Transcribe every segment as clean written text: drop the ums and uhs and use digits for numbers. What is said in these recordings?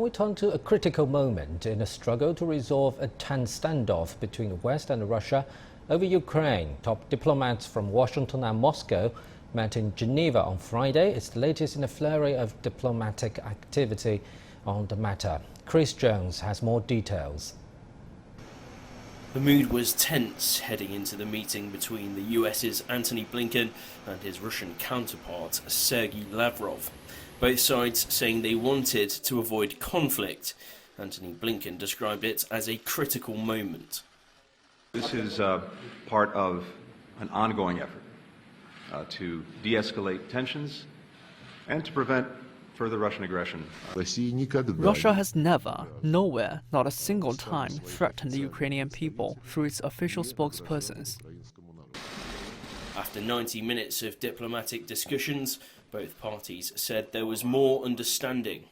We turn to a critical moment in a struggle to resolve a tense standoff between the West and Russia over Ukraine. Top diplomats from Washington and Moscow met in Geneva on Friday. It's the latest in a flurry of diplomatic activity on the matter. Chris Jones has more details. The mood was tense heading into the meeting between the US's Antony Blinken and his Russian counterpart Sergei Lavrov. Both sides saying they wanted to avoid conflict. Antony Blinken described it as a critical moment. This is part of an ongoing effort to de-escalate tensions and to prevent further Russian aggression. Russia has never, nowhere, not a single time, threatened the Ukrainian people through its official spokespersons. After 90 minutes of diplomatic discussions, both parties said there was more understanding.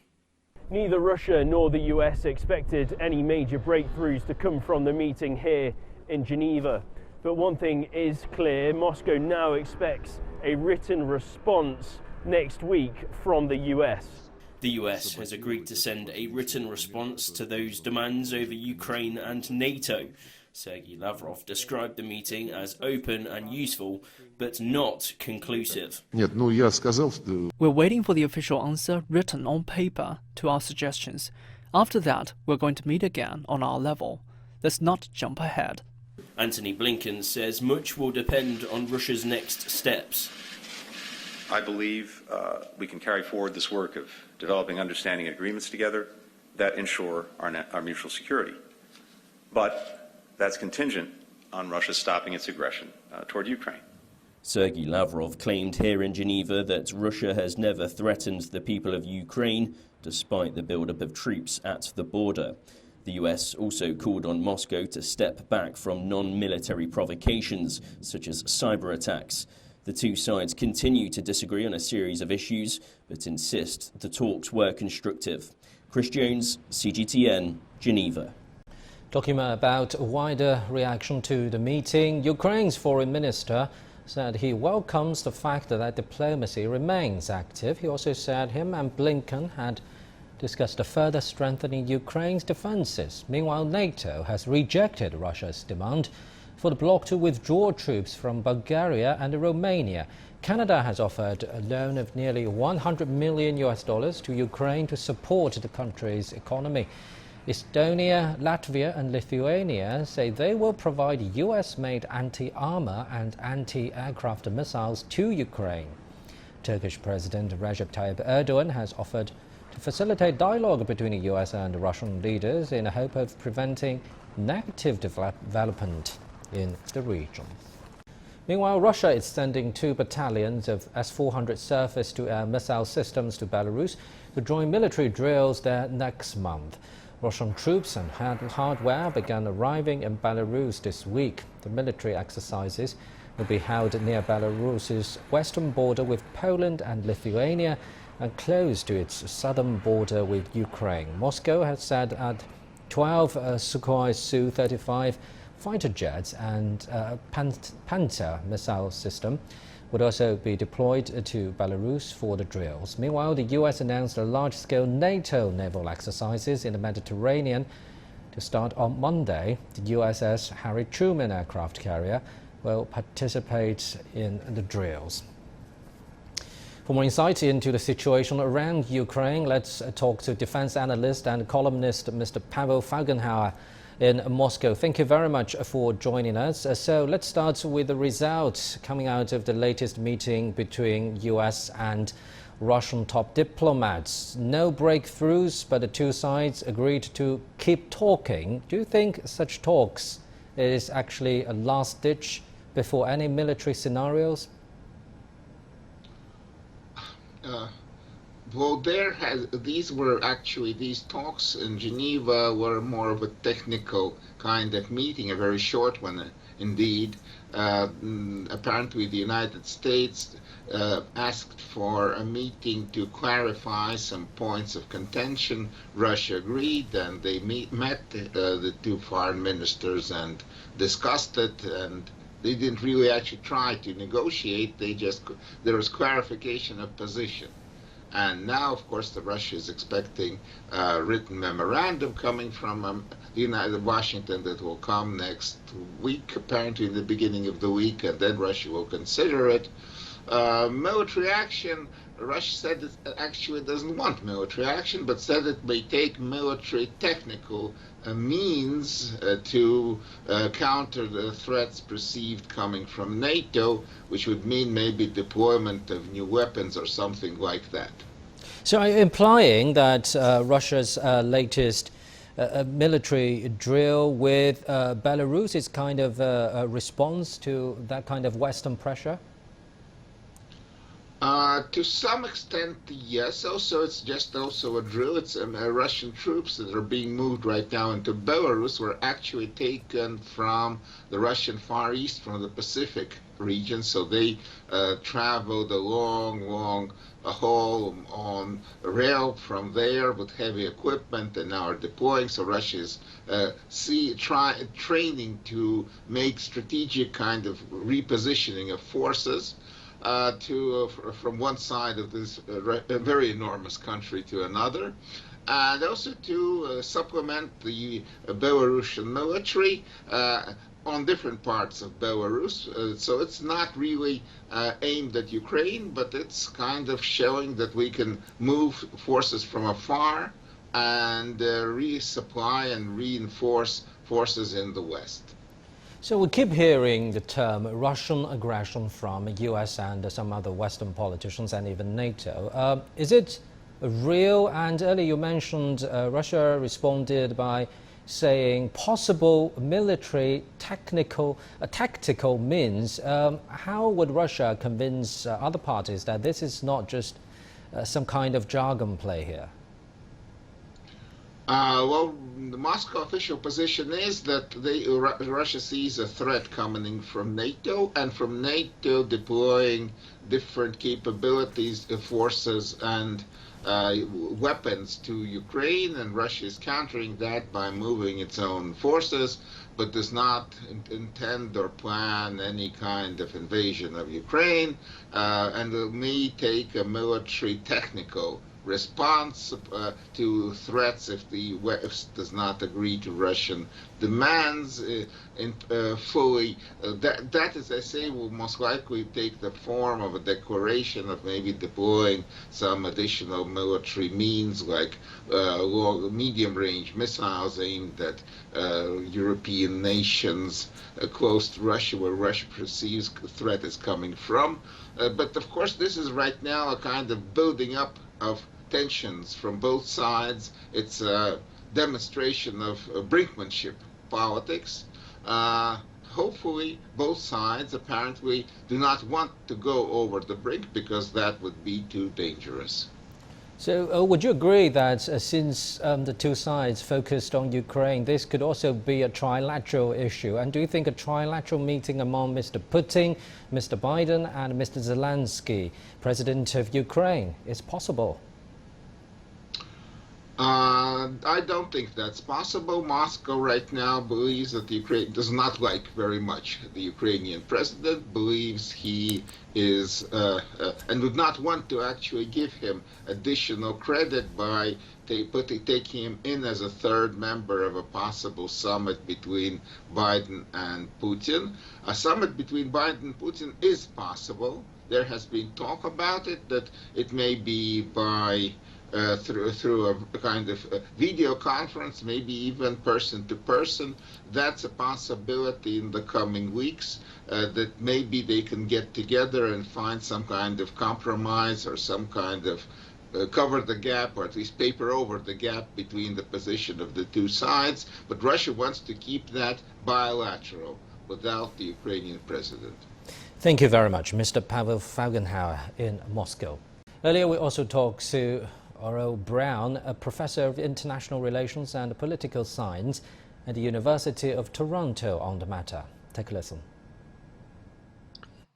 Neither Russia nor the US expected any major breakthroughs to come from the meeting here in Geneva. But one thing is clear, Moscow now expects a written response next week from the US. The US has agreed to send a written response to those demands over Ukraine and NATO. Sergei Lavrov described the meeting as open and useful, but not conclusive. We're waiting for the official answer written on paper to our suggestions. After that, we're going to meet again on our level. Let's not jump ahead. Antony Blinken says much will depend on Russia's next steps. I believe we can carry forward this work of developing understanding agreements together that ensure our mutual security. But that's contingent on Russia stopping its aggression toward Ukraine. Sergei Lavrov claimed here in Geneva that Russia has never threatened the people of Ukraine, despite the buildup of troops at the border. The US also called on Moscow to step back from non-military provocations, such as cyber attacks. The two sides continue to disagree on a series of issues, but insist the talks were constructive. Chris Jones, CGTN, Geneva. Talking about a wider reaction to the meeting, Ukraine's foreign minister said he welcomes the fact that diplomacy remains active. He also said him and Blinken had discussed a further strengthening Ukraine's defenses. Meanwhile, NATO has rejected Russia's demand for the bloc to withdraw troops from Bulgaria and Romania. Canada has offered a loan of nearly $100 million to Ukraine to support the country's economy. Estonia, Latvia and Lithuania say they will provide US-made anti-armor and anti-aircraft missiles to Ukraine. Turkish President Recep Tayyip Erdogan has offered to facilitate dialogue between the US and Russian leaders in the hope of preventing negative development in the region. Meanwhile, Russia is sending 2 battalions of S-400 surface-to-air missile systems to Belarus to join military drills there next month. Russian troops and hardware began arriving in Belarus this week. The military exercises will be held near Belarus's western border with Poland and Lithuania and close to its southern border with Ukraine. Moscow has said that 12 Sukhoi Su-35 fighter jets and Pantsir missile system would also be deployed to Belarus for the drills. Meanwhile, the US announced a large-scale NATO naval exercises in the Mediterranean to start on Monday. The USS Harry Truman aircraft carrier will participate in the drills. For more insight into the situation around Ukraine, let's talk to defense analyst and columnist Mr. Pavel Felgenhauer in Moscow. Thank you very much for joining us. So let's start with the results coming out of the latest meeting between US and Russian top diplomats. No breakthroughs, but the two sides agreed to keep talking. Do you think such talks is actually a last ditch before any military scenarios? Well, these talks in Geneva were more of a technical kind of meeting, a very short one indeed. Apparently the United States asked for a meeting to clarify some points of contention. Russia agreed, and they met the two foreign ministers and discussed it, and they didn't really actually try to negotiate. There was clarification of position. And now, of course, Russia is expecting a written memorandum coming from the United Washington that will come next week, apparently in the beginning of the week, and then Russia will consider it. Military action, Russia said it actually doesn't want military action, but said it may take military technical means to counter the threats perceived coming from NATO, which would mean maybe deployment of new weapons or something like that. So are you implying that Russia's latest military drill with Belarus is kind of a response to that kind of Western pressure? To some extent, yes. Also, it's just also a drill. It's Russian troops that are being moved right now into Belarus were actually taken from the Russian Far East, from the Pacific region. So they traveled a long haul on rail from there with heavy equipment and now are deploying. So Russia is training to make strategic kind of repositioning of forces from one side of this very enormous country to another, and also to supplement the Belarusian military on different parts of Belarus. So it's not really aimed at Ukraine, but it's kind of showing that we can move forces from afar and resupply and reinforce forces in the West. So we keep hearing the term Russian aggression from the US and some other Western politicians and even NATO. Is it real? And earlier you mentioned Russia responded by saying possible military tactical means. How would Russia convince other parties that this is not just some kind of jargon play here? Well, the Moscow official position is that Russia sees a threat coming from NATO, and from NATO deploying different capabilities, forces, and weapons to Ukraine, and Russia is countering that by moving its own forces, but does not intend or plan any kind of invasion of Ukraine, and may take a military technical response to threats if the West does not agree to Russian demands fully. That, as I say, will most likely take the form of a declaration of maybe deploying some additional military means like medium-range missiles aimed at European nations close to Russia, where Russia perceives the threat is coming from. But of course, this is right now a kind of building up of tensions from both sides. It's a demonstration of brinkmanship politics. Hopefully, both sides apparently do not want to go over the brink because that would be too dangerous. So would you agree that since the two sides focused on Ukraine, this could also be a trilateral issue? And do you think a trilateral meeting among Mr. Putin, Mr. Biden and Mr. Zelensky, President of Ukraine, is possible? I don't think that's possible. Moscow right now believes that Ukraine does not like very much the Ukrainian president, believes he is, and would not want to actually give him additional credit by taking him in as a third member of a possible summit between Biden and Putin. A summit between Biden and Putin is possible. There has been talk about it, that it may be by through a kind of video conference, maybe even person to person. That's a possibility in the coming weeks, that maybe they can get together and find some kind of compromise or some kind of cover the gap, or at least paper over the gap between the position of the two sides. But Russia wants to keep that bilateral without the Ukrainian president. Thank you very much, Mr. Pavel Felgenhauer in Moscow. Earlier we also talked to Ory Brown, a professor of international relations and political science at the University of Toronto, on the matter. Take a listen.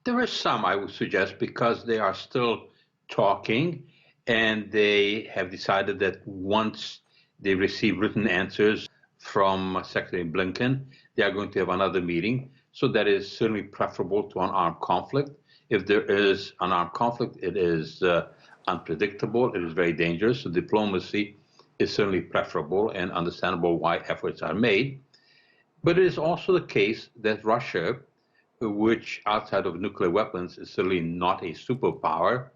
There is some, I would suggest, because they are still talking, and they have decided that once they receive written answers from Secretary Blinken, they are going to have another meeting. So that is certainly preferable to an armed conflict. If there is an armed conflict, it is unpredictable, it is very dangerous. So diplomacy is certainly preferable and understandable why efforts are made. But it is also the case that Russia, which outside of nuclear weapons is certainly not a superpower,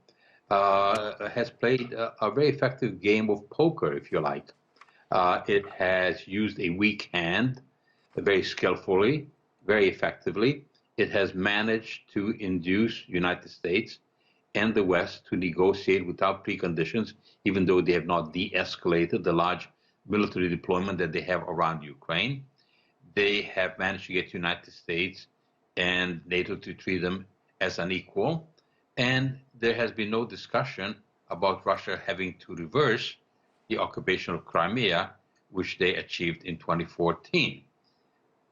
has played a very effective game of poker, if you like. It has used a weak hand very skillfully, very effectively. It has managed to induce the United States and the West to negotiate without preconditions, even though they have not de-escalated the large military deployment that they have around Ukraine. They have managed to get the United States and NATO to treat them as an equal. And there has been no discussion about Russia having to reverse the occupation of Crimea, which they achieved in 2014.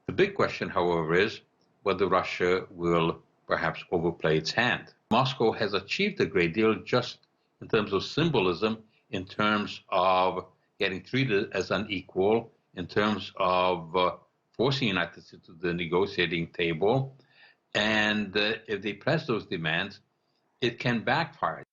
The big question, however, is whether Russia will perhaps overplay its hand. Moscow has achieved a great deal just in terms of symbolism, in terms of getting treated as an equal, in terms of forcing the United States to the negotiating table. And if they press those demands, it can backfire.